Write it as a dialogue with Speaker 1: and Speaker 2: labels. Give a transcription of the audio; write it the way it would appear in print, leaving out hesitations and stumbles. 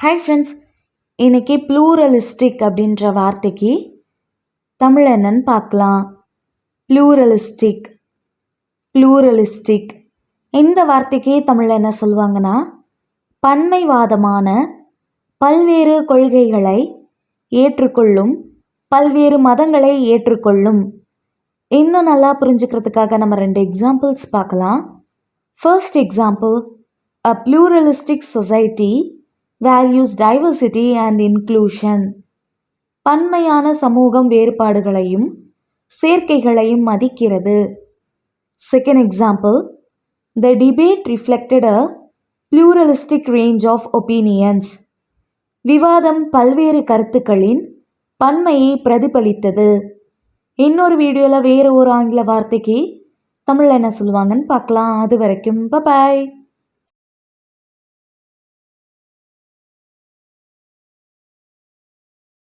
Speaker 1: Hi friends, இன்னைக்கு pluralistic அப்படின்ற வார்த்தைக்கு தமிழ் என்னன்னு பார்க்கலாம். ப்ளூரலிஸ்டிக் ப்ளூரலிஸ்டிக் இந்த வார்த்தைக்கு தமிழ் என்ன சொல்லுவாங்கன்னா, பன்மைவாதமான பல்வேறு கொள்கைகளை ஏற்றுக்கொள்ளும், பல்வேறு மதங்களை ஏற்றுக்கொள்ளும். இன்னும் நல்லா புரிஞ்சுக்கிறதுக்காக நம்ம 2 எக்ஸாம்பிள்ஸ் பார்க்கலாம். First example, a pluralistic society values diversity and inclusion. பன்மையான சமூகம் வேறுபாடுகளையும் சேர்க்கைகளையும் மதிக்கிறது. Second example, the debate reflected a pluralistic range of opinions. விவாதம் பல்வேறு கருத்துக்களின் பன்மையை பிரதிபலித்தது. இன்னொரு வீடியோவில் வேறு ஒரு ஆங்கில வார்த்தைக்கு தமிழ் என்ன சொல்லுவாங்கன்னு பார்க்கலாம். அது வரைக்கும் பை.